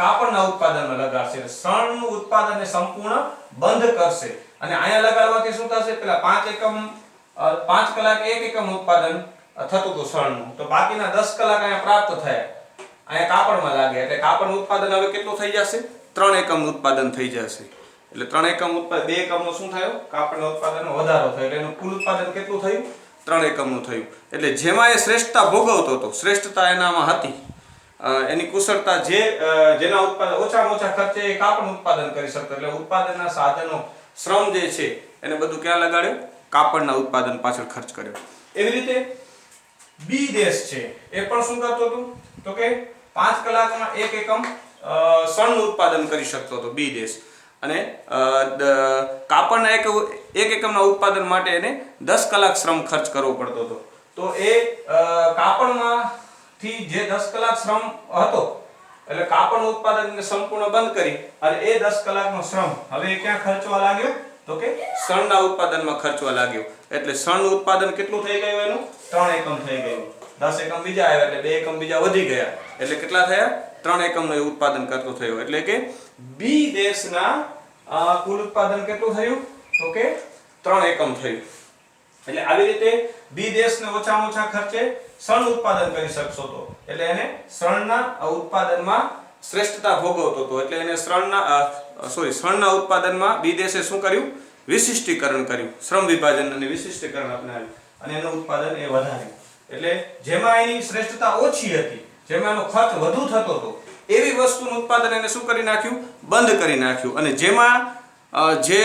કાપડના ઉત્પાદનમાં લગાડશે. શણનું ઉત્પાદનને સંપૂર્ણ બંધ કરશે અને અહીંયા લગાડવાથી શું થશે? પેલા 5 કલાક 1 એકમ ઉત્પાદન થતું હતું શણનું, તો બાકીના 10 કલાક અહીંયા પ્રાપ્ત થયા અહીંયા કાપડમાં લાગે એટલે કાપડનું ઉત્પાદન હવે કેટલું થઈ જશે? 3 એકમનું ઉત્પાદન થઈ જશે. એટલે 3 એકમ ઉત્પાદન 2 એકમનો શું થયો? કાપડના ઉત્પાદનમાં વધારો થયો. એટલે એનું કુલ ઉત્પાદન કેટલું થયું? 3 એકમનું થયું. એટલે જેમાં એ શ્રેષ્ઠતા ભોગવતો હતો, શ્રેષ્ઠતા એનામાં હતી, એની કુશળતા જેના ઉત્પાદન ઓછામાં ઓછા ખર્ચે એ કાપડનું ઉત્પાદન કરી શકતો. એટલે ઉત્પાદનના સાધનો શ્રમ જે છે એને બધું ક્યાં લગાડ્યો? કાપડના ઉત્પાદન પાછળ ખર્ચ કર્યો. એવી રીતે બી દેશ છે એ પણ શું કરતો હતો? તો કે 5 કલાકમાં 1 એકમ શણનું ઉત્પાદન કરી શકતો હતો બી દેશ અને કાપડના 1 એકમના ઉત્પાદન માટે એને 10 કલાક શ્રમ ખર્ચ કરવો પડતો હતો. તો એ કાપડમાંથી જે 10 કલાક શ્રમ હતો એટલે કાપડનું ઉત્પાદનને સંપૂર્ણ બંધ કરી અને એ 10 કલાકનો શ્રમ હવે ક્યાં ખર્ચવા લાગ્યો? તો કે શણના ઉત્પાદનમાં ખર્ચવા લાગ્યો. એટલે શણનું ઉત્પાદન કેટલું થઈ ગયું? એનું 3 એકમ થઈ ગયું. 10 એકમ બીજા આવ્યા એટલે 2 એકમ બીજા વધી ગયા એટલે કેટલા થયા? 3 એકમનું એ ઉત્પાદન કરતો થયો. એટલે કે બી દેશના કુલ ઉત્પાદન કેટલું થયું? તો કે 3 એકમ થયું. એટલે આવી રીતે બી દેશને ઓછામાં ઓછા ખર્ચે શણ ઉત્પાદન કરી શકતો હતો. એટલે એને શણના ઉત્પાદનમાં શ્રેષ્ઠતા ભોગવતો હતો. એટલે એને શણના ઉત્પાદનમાં બી દેશે શું કર્યું? વિશિષ્ટીકરણ કર્યું. શ્રમ વિભાજન અને વિશિષ્ટીકરણ અપનાવ્યું અને એનું ઉત્પાદન એ વધાર્યું. એટલે જેમાં એની શ્રેષ્ઠતા ઓછી હતી, જેમાં એનો ખર્ચ વધુ થતો હતો, એવી વસ્તુનું ઉત્પાદન એને શું કરી નાખ્યું? બંધ કરી નાખ્યું. અને જેમાં જે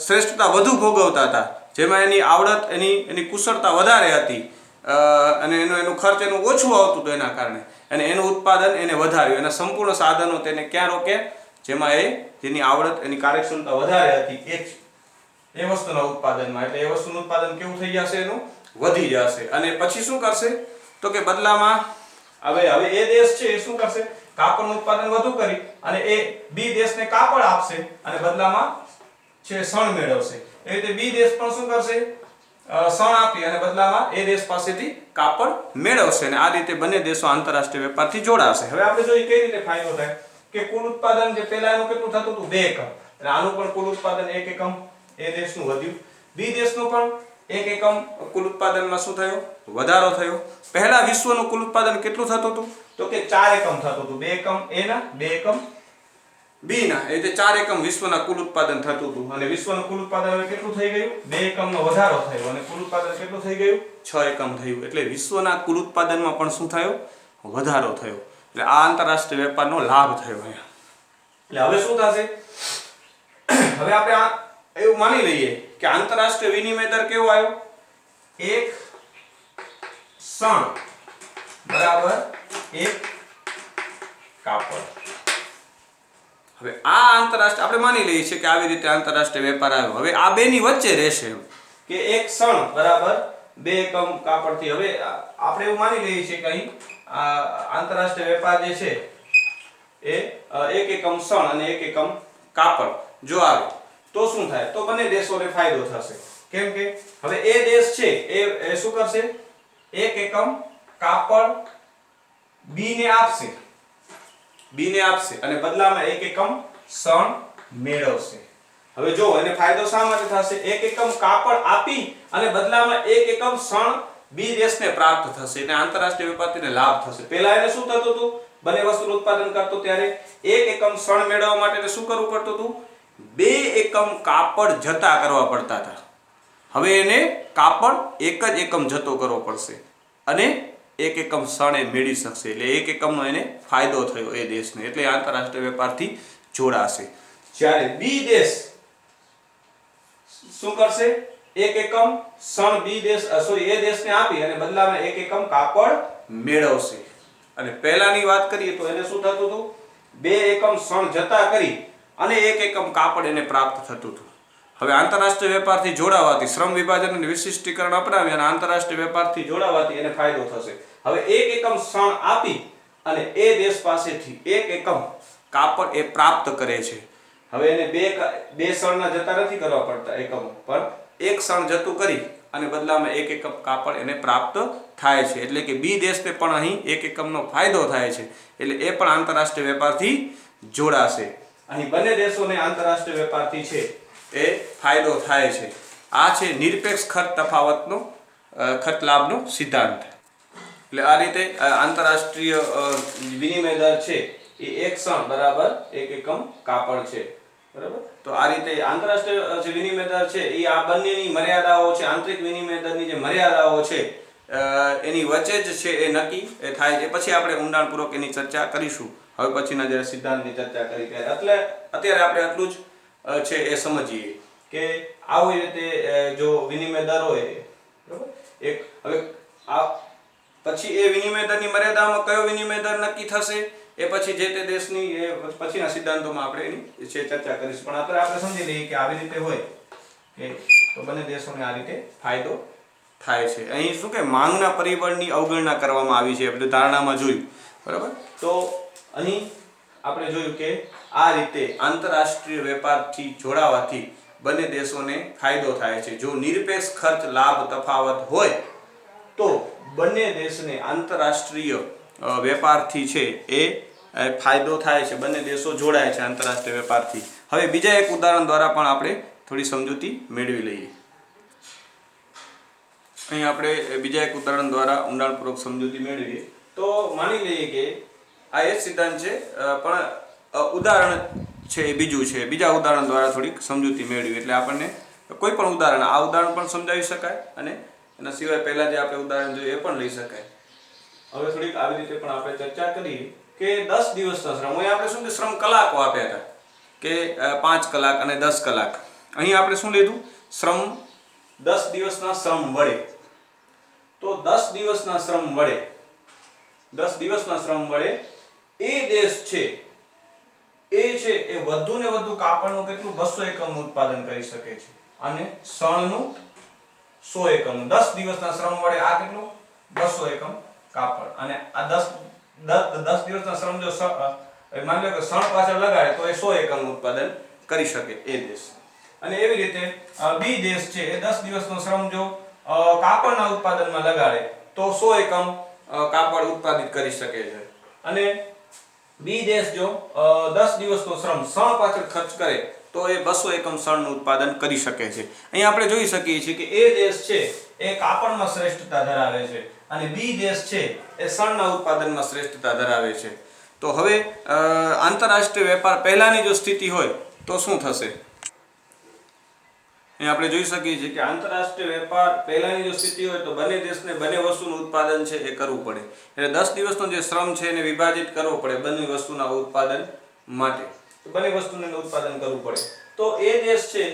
શ્રેષ્ઠતા વધુ ભોગવતા હતા, જેમાં એની આવડત એની કુશળતા વધારે હતી અને એનું ખર્ચ એનું ઓછું આવતું હતું, એના કારણે અને એનું ઉત્પાદન એને વધાર્યું. એના સંપૂર્ણ સાધનો તેને ક્યાં રોકે? જેમાં જેની આવડત એની કાર્યક્ષમતા વધારે હતી એ વસ્તુના ઉત્પાદનમાં. એટલે એ વસ્તુનું ઉત્પાદન કેવું થઈ જશે? એનું વધી જશે. અને પછી શું કરશે? તો કે બદલામાં હવે એ દેશ છે એ શું કરશે? કાપડનું ઉત્પાદન વધુ કરી અને એ બી દેશને કાપડ આપશે અને બદલામાં છે શણ મેળવશે. એ રીતે બી દેશ પણ શું કરશે? શણ આપી અને બદલામાં એ દેશ પાસેથી કાપડ મેળવશે અને આ રીતે બંને દેશો આંતરરાષ્ટ્રીય વેપારથી જોડાશે. હવે આપણે જોઈએ કઈ રીતે ફાયદો થાય કે કુલ ઉત્પાદન જે પહેલા એનું કેટલું થતું હતું? 2 એકમ. એટલે આનું પણ કુલ ઉત્પાદન 1 એકમ એ દેશનું વધ્યું. બી દેશનું પણ 1 એકમ કુલ ઉત્પાદનમાં શું થયો? વધારો થયો. પહેલા વિશ્વનું કુલ ઉત્પાદન કેટલું થતું હતું? તો કે 4 એકમ થતું હતું. 2 એકમ એ ના 2 એકમ બી ના, એ રીતે 4 એકમ વિશ્વના કુલ ઉત્પાદન થતું હતું અને વિશ્વનું કુલ ઉત્પાદન હવે કેટલું થઈ ગયું? 2 એકમનો વધારો થયો અને કુલ ઉત્પાદન કેટલું થઈ ગયું? 6 એકમ થયું. એટલે વિશ્વના કુલ ઉત્પાદનમાં પણ શું થયો? વધારો થયો. એટલે આ આંતરરાષ્ટ્રીય વેપારનો લાભ થયો અહીંયા. એટલે હવે શું થશે? હવે આપણે એવું માની લઈએ કે આંતરરાષ્ટ્રીય વિનિમય દર કેવો આવ્યો? 1 શણ બરાબર 1 કાપડ. હવે આ આંતરરાષ્ટ્રીય આપણે માની લઈએ છીએ કે આવી રીતે આંતરરાષ્ટ્રીય વેપાર આવ્યો. હવે આ બેની વચ્ચે રહેશે કે એક શણ બરાબર 2 એકમ કાપડથી. હવે આપણે એવું માની લઈએ છીએ કે અહીં આંતરરાષ્ટ્રીય વેપાર જે છે એ 1 એકમ શણ અને 1 એકમ કાપડ જો આવે તો શું થાય? તો બંને દેશોને ફાયદો થશે. કેમ કે હવે એ દેશ છે એ શું કરશે? 1 એકમ કાપડ બી ને આપશે અને બદલામાં 1 એકમ શણ મેળવશે. હવે જો એને ફાયદો શા માટે થશે? 1 એકમ કાપડ આપી અને બદલામાં 1 એકમ શણ બી દેશને પ્રાપ્ત થશે. એટલે આંતરરાષ્ટ્રીય વેપારથી લાભ થશે. પહેલા એને શું થતું હતું? બંને વસ્તુનું ઉત્પાદન કરતો ત્યારે 1 એકમ શણ મેળવવા માટે શું કરવું પડતું હતું? 2 એકમ કાપડ જતા કરવા પડતા હતા. હવે એને કાપડ 1 જ એકમ જતો કરવો પડશે અને 1 એકમ શણ એ મેળવી શકશે. એટલે 1 એકમનો એને ફાયદો થયો એ દેશને. એટલે આંતરરાષ્ટ્રીય વેપારથી જોડાશે. જ્યારે બી દેશ શું કરશે? 1 એકમ શણ બી દેશ એ દેશને આપી અને બદલામાં 1 એકમ કાપડ મેળવશે. અને પહેલાની વાત કરીએ તો એને શું થતું હતું? 2 એકમ શણ જતા કરી અને 1 એકમ કાપડ એને પ્રાપ્ત થતું હતું. હવે આંતરરાષ્ટ્રીય વેપારથી જોડાવાથી શ્રમ વિભાજન અને વિશિષ્ટીકરણ અપનાવી અને આંતરરાષ્ટ્રીય વેપારથી જોડાવાથી એને ફાયદો થશે. હવે 1 એકમ શણ આપી અને એ દેશ પાસેથી 1 એકમ કાપડ એ પ્રાપ્ત કરે છે. હવે એને બે શણના જતા નથી કરવા પડતા એકમો, પણ 1 શણ જતું કરી અને બદલામાં 1 એકમ કાપડ એને પ્રાપ્ત થાય છે. એટલે કે બી દેશને પણ અહીં 1 એકમનો ફાયદો થાય છે. એટલે એ પણ આંતરરાષ્ટ્રીય વેપારથી જોડાશે. અહીં બંને દેશોને આંતરરાષ્ટ્રીય વેપારથી છે એ ફાયદો થાય છે. આ છે નિરપેક્ષ ખર્ચ તફાવતનો ખર્ચ લાભનો સિદ્ધાંત. એટલે આ રીતે આંતરરાષ્ટ્રીય વિનિમય દર છે એ 1 શણ બરાબર 1 એકમ કાપડ છે. બરાબર? તો આ રીતે આંતરરાષ્ટ્રીય જે વિનિમય દર છે એ આ બંનેની મર્યાદાઓ છે, આંતરિક વિનિમય દરની જે મર્યાદાઓ છે એની વચ્ચે જ છે એ નક્કી થાય છે. પછી આપણે ઊંડાણપૂર્વક એની ચર્ચા કરીશું. હવે પછીના જ્યારે સિદ્ધાંતની ચર્ચા કરી ત્યારે. એટલે અત્યારે આપણે આટલું જ છે એ સમજીએ કે આવી રીતે જો વિનિમય દર હોય બરાબર એક. હવે આ પછી એ વિનિમય દરની મર્યાદામાં કયો વિનિમય દર નક્કી થશે એ પછી જે તે દેશની પછીના સિદ્ધાંતોમાં આપણે એની છે ચર્ચા કરીશું. પણ અત્યારે આપણે સમજી લઈએ કે આવી રીતે હોય કે તો બંને દેશોને આ રીતે ફાયદો થાય છે. અહીં શું કે માંગના પરિબળની અવગણના કરવામાં આવી છે. આપણે ધારણામાં જોયું. બરાબર? તો અહીં આપણે જોયું કે આ રીતે આંતરરાષ્ટ્રીય વેપારથી જોડાવાથી બંને દેશોને ફાયદો થાય છે. જો નિરપેક્ષ ખર્ચ લાભ તફાવત હોય તો બંને દેશને આંતરરાષ્ટ્રીય વેપારથી છે એ ફાયદો થાય છે. બંને દેશો જોડાય છે આંતરરાષ્ટ્રીય વેપારથી. હવે બીજા એક ઉદાહરણ દ્વારા પણ આપણે થોડી સમજૂતી મેળવી લઈએ. અહીં આપણે બીજા એક ઉદાહરણ દ્વારા ઊંડાણપૂર્વક સમજૂતી મેળવીએ. તો માની લઈએ કે આ એક સિદ્ધાંત છે પણ ઉદાહરણ છે એ બીજું છે. બીજા ઉદાહરણ દ્વારા થોડીક સમજૂતી મેળવી એટલે આપણને કોઈ પણ ઉદાહરણ આ ઉદાહરણ પણ સમજાવી શકાય અને એના સિવાય પહેલા જે આપણે ઉદાહરણ જોઈએ એ પણ લઈ શકાય. હવે થોડીક આવી રીતે પણ આપણે ચર્ચા કરીએ કે 10 દિવસના શ્રમ. અહીં આપણે શું કે શ્રમ કલાકો આપ્યા હતા કે 5 કલાક અને 10 કલાક. અહીં આપણે શું લીધું? શ્રમ 10 દિવસના શ્રમ વડે. તો 10 દિવસના શ્રમ વડે એ દેશ છે એ વધુ ને વધુ કાપડનું કેટલું 200 એકમનું ઉત્પાદન કરી શકે છે અને શણનું 100 એકમનું. 10 દિવસના શ્રમ વડે આ કેટલું? 200 એકમ કાપડ. અને આ 10 દિવસના શ્રમ જો માની લો કે શણ પાછળ લગાડે તો એ 100 એકમનું ઉત્પાદન કરી શકે એ દેશ. અને એવી રીતે બી દેશ છે એ 10 દિવસનો શ્રમ જો કાપડના ઉત્પાદનમાં લગાડે તો 100 એકમ કાપડ ઉત્પાદિત કરી શકે છે. અને બી દેશ જો 10 દિવસનો શ્રમ શણ પાછળ ખર્ચ કરે તો એ 200 એકમ શણનું ઉત્પાદન કરી શકે છે. અહીં આપણે જોઈ શકીએ છીએ કે એ દેશ છે એ કાપડમાં શ્રેષ્ઠતા ધરાવે છે અને બી દેશ છે એ શણના ઉત્પાદનમાં શ્રેષ્ઠતા ધરાવે છે. તો હવે આંતરરાષ્ટ્રીય વેપાર પહેલાની જો સ્થિતિ હોય તો શું થશે? અહીં આપણે જોઈ શકીએ છીએ કે આંતરરાષ્ટ્રીય વેપાર પહેલાની જો સ્થિતિ હોય તો બંને દેશને બંને વસ્તુનું ઉત્પાદન છે એ કરવું પડે. એટલે 10 દિવસનો જે શ્રમ છે એને વિભાજિત કરવો પડે બંને વસ્તુના ઉત્પાદન માટે. તો બંને વસ્તુનું ઉત્પાદન કરવું પડે. તો એ દેશ છે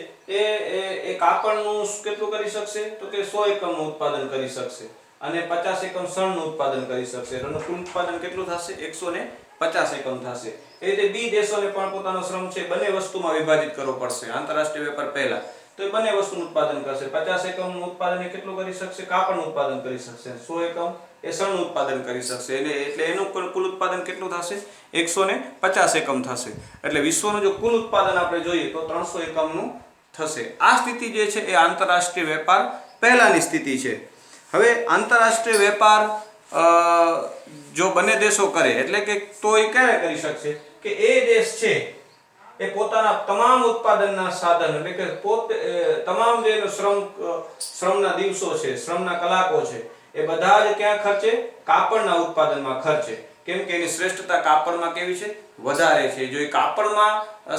એ કાપડનું કેટલું કરી શકશે? તો કે 100 એકમનું ઉત્પાદન કરી શકશે. અને 50 એકમ શણનું ઉત્પાદન કરી શકશે. એનું કુલ ઉત્પાદન કેટલું થશે? 150 એકમ થશે. એ રીતે બી દેશોને પણ પોતાનો શ્રમ છે બંને વસ્તુમાં વિભાજિત કરવો પડશે આંતરરાષ્ટ્રીય વેપાર પહેલા. તો એ બંને વસ્તુનું ઉત્પાદન કરશે. 50 એકમનું ઉત્પાદન એ કેટલું કરી શકશે? કાપડનું ઉત્પાદન કરી શકશે. 100 એકમ એ શણનું ઉત્પાદન કરી શકશે. એટલે એનું કુલ ઉત્પાદન કેટલું થશે? 150 એકમ થશે. એટલે વિશ્વનું જો કુલ ઉત્પાદન આપણે જોઈએ તો 300 એકમનું થશે. આ સ્થિતિ જે છે એ આંતરરાષ્ટ્રીય વેપાર પહેલાની સ્થિતિ છે. હવે આંતરરાષ્ટ્રીય વેપાર જો બંને દેશો કરે એટલે કે તો એ ક્યારે કરી શકશે કે એ દેશ છે એ પોતાના તમામ ઉત્પાદનના સાધન એટલે કે તમામ જે શ્રમના દિવસો છે, શ્રમના કલાકો છે, એ બધા જ ક્યાં ખર્ચે? કાપડના ઉત્પાદનમાં ખર્ચે. કેમ કે એની શ્રેષ્ઠતા કાપડમાં કેવી છે? વધારે છે. જો એ કાપડમાં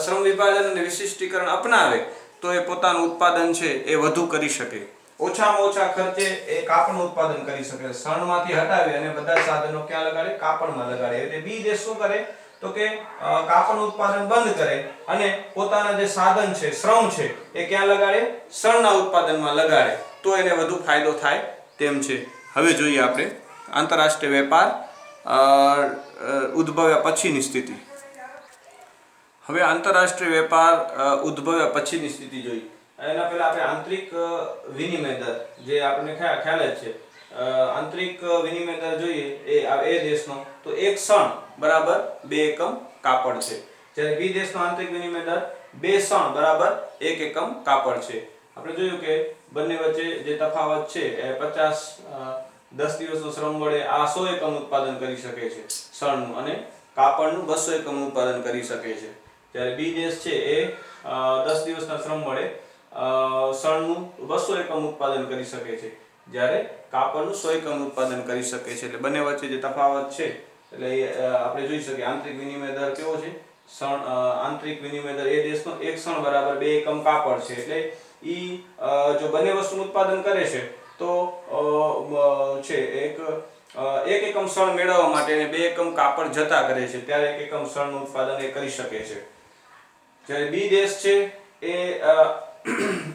શ્રમ વિભાજન અને વિશિષ્ટીકરણ અપનાવે તો એ પોતાનું ઉત્પાદન છે એ વધુ કરી શકે. ઓછામાં ઓછા ખર્ચે એ કાપડનું ઉત્પાદન કરી શકે. શણમાંથી હટાવી અને બધા સાધનો ક્યાં લગાડે? કાપડમાં લગાડે. એટલે બી દેશ શું કરે તો કે કાપડનું ઉત્પાદન બંધ કરે અને પોતાના જે સાધન છે, શ્રમ છે, એ ક્યાં લગાડે? શણના ઉત્પાદનમાં લગાડે. તો એને વધુ ફાયદો થાય તેમ છે. હવે જોઈએ આપણે આંતરરાષ્ટ્રીય વેપાર ઉદ્ભવ્યા પછીની સ્થિતિ. હવે આંતરરાષ્ટ્રીય વેપાર ઉદ્ભવ્યા પછીની સ્થિતિ જોઈએ. એના પહેલા આપણે આંતરિક વિનિમય દર જે આપણને ખ્યાલ જ છે. આંતરિક વિનિમય દર જોઈએ એ દેશનો તો એક શણ બરાબર 2 એકમ કાપડ છે. જ્યારે બી દેશનો આંતરિક વિનિમય દર 2 શણ બરાબર 1 એકમ કાપડ છે. આપણે જોયું કે બંને વચ્ચે જે તફાવત છે એ 10 દિવસનો શ્રમ વડે આ 100 એકમ ઉત્પાદન કરી શકે છે શણનું, અને કાપડનું 200 એકમ ઉત્પાદન કરી શકે છે. જ્યારે બી દેશ છે એ 10 દિવસના શ્રમ વડે શણનું 200 એકમ ઉત્પાદન કરી શકે છે, જ્યારે કાપડનું 100 એકમ ઉત્પાદન કરી શકે છે. એટલે બંને વચ્ચે જે તફાવત છે એટલે આપણે જોઈ શકીએ આંતરિક વિનિમય દર કેવો છે. આંતરિક વિનિમય દર એ દેશનો એક શણ બરાબર 2 એકમ કાપડ છે. એટલે જો બંને વસ્તુનું ઉત્પાદન કરે છે તો છે એક એકમ શણ મેળવવા માટે એને 2 એકમ કાપડ જતા કરે છે, ત્યારે 1 એકમ શણનું ઉત્પાદન એ કરી શકે છે. જ્યારે બી દેશ છે એ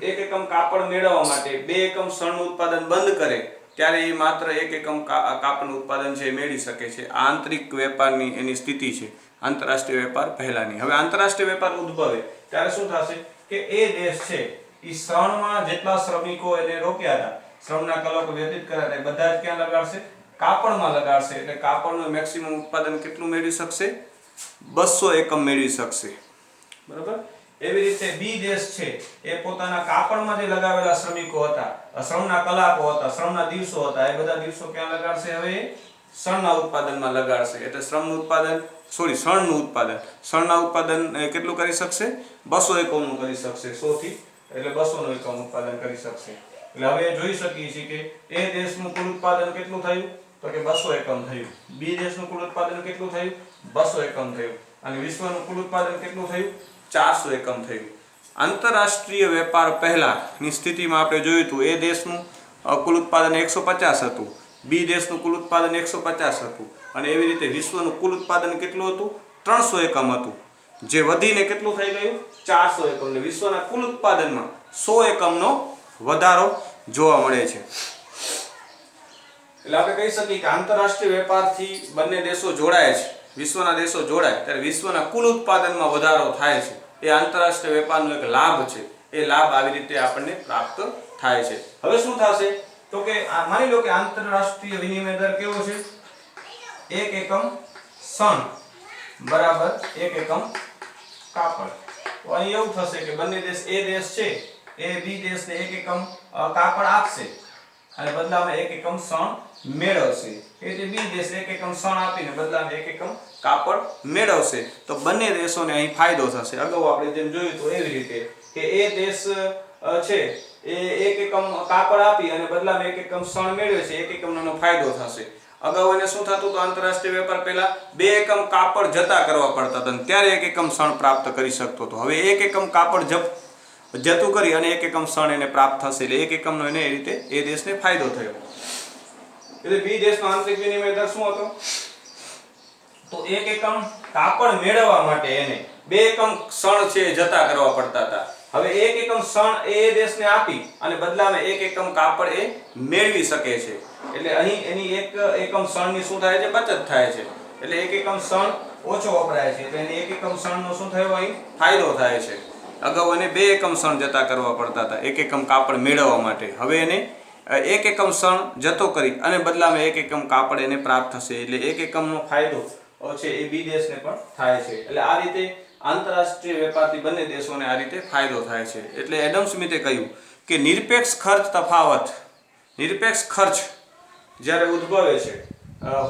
1 એકમ કાપડ મેળવવા માટે 2 એકમ શણનું ઉત્પાદન બંધ કરે ત્યારે એ માત્ર 1 એકમ કાપડનું ઉત્પાદન છે એ મેળવી શકે છે. આ આંતરિક વેપારની એની સ્થિતિ છે આંતરરાષ્ટ્રીય વેપાર પહેલાની. હવે આંતરરાષ્ટ્રીય વેપાર ઉદ્ભવે ત્યારે શું થશે કે એ દેશ છે એ શણમાં જેટલા શ્રમિકો એને રોક્યા હતા, શ્રમના કલાકો વ્યતીત કર્યા હતા, બધા જ ક્યાં લગાડશે? કાપડમાં લગાડશે. એટલે કાપડનું મેક્સિમમ ઉત્પાદન કેટલું મેળવી શકશે? 200 એકમ મેળવી શકશે. બરાબર. એવી રીતે બી દેશ છે એ પોતાના કાપડમાં જે લગાવેલા શ્રમિકો હતા, શ્રમના કલાકો હતા, શ્રમના દિવસો હતા, એ બધા દિવસો ક્યાં લગાડશે? હવે શણના ઉત્પાદનમાં લગાડશે. એટલે શણના ઉત્પાદન કેટલું કરી શકશે? 200 એકમનું કરી શકશે. 100 થી એટલે 200 નું એકમ ઉત્પાદન કરી શકશે. એટલે હવે જોઈ શકીએ છીએ કે એ દેશનું કુલ ઉત્પાદન કેટલું થયું તો કે 200 એકમ થયું. બી દેશનું કુલ ઉત્પાદન કેટલું થયું? 200 એકમ થયું. અને વિશ્વનું કુલ ઉત્પાદન કેટલું થયું? 400 એકમ થયું. આંતરરાષ્ટ્રીય વેપાર પહેલાની સ્થિતિમાં આપણે જોયું હતું એ દેશનું કુલ ઉત્પાદન 150 હતું, બી દેશનું કુલ ઉત્પાદન 150 હતું, અને એવી રીતે વિશ્વનું કુલ ઉત્પાદન કેટલું હતું? 300 એકમ હતું, જે વધીને કેટલું થઈ ગયું? 400 એકમ. એટલે વિશ્વના કુલ ઉત્પાદનમાં 100 એકમનો વધારો જોવા મળે છે. એટલે આપણે કહી શકીએ કે આંતરરાષ્ટ્રીય વેપારથી બંને દેશો જોડાય છે, વિશ્વના દેશો જોડાય ત્યારે વિશ્વના કુલ ઉત્પાદનમાં વધારો થાય છે. એ આંતરરાષ્ટ્રીય વેપારનો એક લાભ છે. એ લાભ આવી રીતે આપણને પ્રાપ્ત થાય છે. હવે શું થશે તો કે માની લો કે આંતરરાષ્ટ્રીય વિનિમય દર કેવો છે? 1 એકમ શણ બરાબર 1 એકમ કાપડ. તો અહીં એવું થશે કે બંને દેશ, એ દેશ છે એ બી દેશને 1 એકમ કાપડ આપશે અને બદલામાં 1 એકમ શણ મેળવશે. એટલે બી દેશ 1 એકમ શણ આપીને બદલામાં 1 એકમ કાપડ મેળવશે. તો બંને દેશોને અહીં ફાયદો થશે. અગાઉ આપણે જેમ જોયું તો એવી રીતે કે એ દેશ છે એ 1 એકમ કાપડ આપી અને બદલામાં 1 એકમ શણ મેળવે છે, 1 એકમનો ફાયદો થશે. અગાઉ એને શું થતું? તો આંતરરાષ્ટ્રીય વેપાર પહેલા 2 એકમ કાપડ જતા કરવા પડતા હતા, ત્યારે 1 એકમ શણ પ્રાપ્ત કરી શકતો હતો. હવે 1 એકમ કાપડ જતું કરી અને 1 એકમ શણ એને પ્રાપ્ત થશે. એટલે 1 એકમનો એને એ રીતે એ દેશને ફાયદો થયો. એટલે બી દેશનો આંતરિક વિનિમય દર શું હતો? તો 1 એકમ કાપડ મેળવવા માટે એને 2 એકમ શણ છે એ જતા કરવા પડતા હતા. હવે 1 એકમ શણ એ દેશને આપી અને બદલામાં 1 એકમ કાપડ એ મેળવી શકે છે. એટલે અહીં એની 1 એકમ શણની શું થાય છે? બચત થાય છે. એટલે 1 એકમ શણ ઓછો વપરાય છે, એટલે એને 1 એકમ શણનો શું થયો? અહીં ફાયદો થાય છે. અગાઉ એને 2 એકમ શણ જતા કરવા પડતા હતા 1 એકમ કાપડ મેળવવા માટે. હવે એને 1 એકમ શણ જતો કરી અને બદલામાં 1 એકમ કાપડ એને પ્રાપ્ત થશે. એટલે 1 એકમનો ફાયદો છે એ બી દેશને પણ થાય છે. એટલે આ રીતે આંતરરાષ્ટ્રીય વેપારથી બંને દેશોને આ રીતે ફાયદો થાય છે. એટલે એડમ સ્મિથે કહ્યું કે નિરપેક્ષ ખર્ચ તફાવત, નિરપેક્ષ ખર્ચ જ્યારે ઉદ્ભવે છે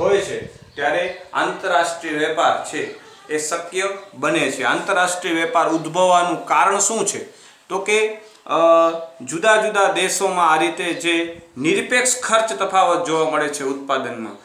હોય છે ત્યારે આંતરરાષ્ટ્રીય વેપાર છે એ શક્ય બને છે. આંતરરાષ્ટ્રીય વેપાર ઉદ્ભવવાનું કારણ શું છે? તો કે જુદા જુદા દેશોમાં આ રીતે જે નિરપેક્ષ ખર્ચ તફાવત જોવા મળે છે ઉત્પાદનમાં,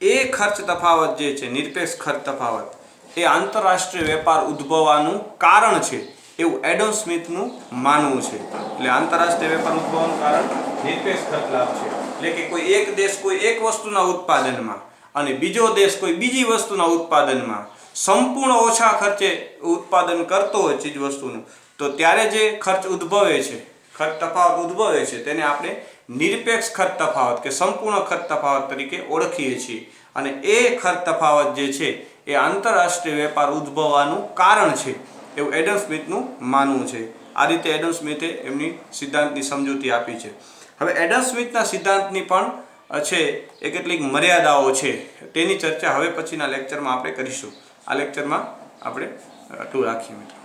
એ ખર્ચ તફાવત જે છે નિરપેક્ષ ખર્ચ તફાવત એ આંતરરાષ્ટ્રીય વેપાર ઉદ્ભવવાનું કારણ છે એવું એડમ સ્મિથનું માનવું છે. એટલે આંતરરાષ્ટ્રીય વેપાર ઉદ્ભવવાનું કારણ નિરપેક્ષ ખર્ચ લાભ છે. એટલે કે કોઈ એક દેશ કોઈ એક વસ્તુના ઉત્પાદનમાં અને બીજો દેશ કોઈ બીજી વસ્તુના ઉત્પાદનમાં સંપૂર્ણ ઓછા ખર્ચે ઉત્પાદન કરતો હોય ચીજ વસ્તુનું, તો ત્યારે જે ખર્ચ ઉદ્ભવે છે, ખર્ચ તફાવત ઉદ્ભવે છે, તેને આપણે નિરપેક્ષ ખર્ચ તફાવત કે સંપૂર્ણ ખર્ચ તફાવત તરીકે ઓળખીએ છીએ. અને એ ખર્ચ તફાવત જે છે એ આંતરરાષ્ટ્રીય વેપાર ઉદ્ભવવાનું કારણ છે એવું એડમ સ્મિથનું માનવું છે. આ રીતે એડમ સ્મિથે એમની સિદ્ધાંતની સમજૂતી આપી છે. હવે એડમ સ્મિથના સિદ્ધાંતની પણ છે એ કેટલીક મર્યાદાઓ છે, તેની ચર્ચા હવે પછીના લેક્ચરમાં આપણે કરીશું. આ લેક્ચરમાં આપણે આટલું રાખીએ મિત્રો.